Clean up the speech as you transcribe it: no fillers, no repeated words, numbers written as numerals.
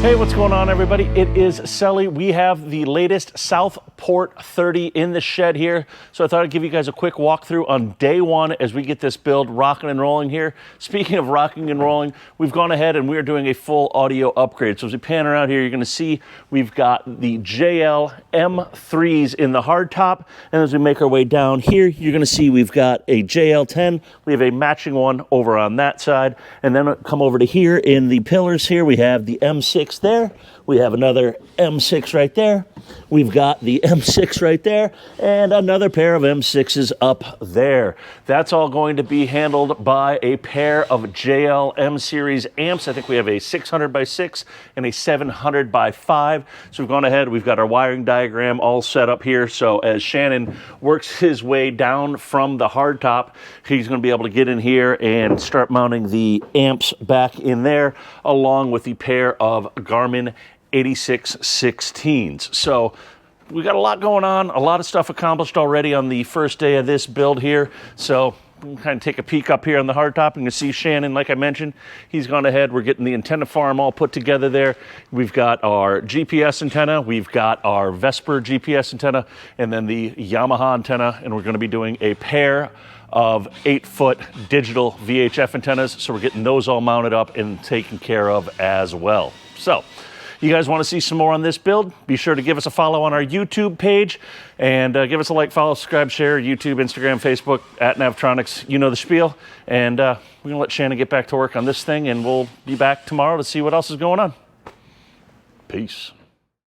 Hey, what's going on, everybody? It is Sully. We have the latest Southport 30 in the shed here. So I thought I'd give you guys a quick walkthrough on day one as we get this build rocking and rolling here. Speaking of rocking and rolling, we've gone ahead and we're doing a full audio upgrade. So as we pan around here, you're going to see we've got the JL M3s in the hardtop. And as we make our way down here, you're going to see we've got a JL10. We have a matching one over on that side. And then come over to here in the pillars here, we have the M6 there. We have another M6 right there. We've got the M6 right there and another pair of M6s up there. That's all going to be handled by a pair of JL M series amps. I think we have a 600 by 6 and a 700 by 5. So we've gone ahead, we've got our wiring diagram all set up here. So as Shannon works his way down from the hardtop, he's going to be able to get in here and start mounting the amps back in there along with the pair of Garmin 8616s. So we got a lot going on, a lot of stuff accomplished already on the first day of this build here. So we can kind of take a peek up here on the hardtop and you see Shannon, like I mentioned, he's gone ahead. We're getting the antenna farm all put together there. We've got our GPS antenna, we've got our Vesper GPS antenna, and then the Yamaha antenna, and we're going to be doing a pair of 8-foot digital VHF antennas. So we're getting those all mounted up and taken care of as well. So you guys want to see some more on this build? Be sure to give us a follow on our YouTube page and give us a like, follow, subscribe, share, YouTube, Instagram, Facebook, at Navtronics. You know the spiel. And we're going to let Shannon get back to work on this thing, and we'll be back tomorrow to see what else is going on. Peace.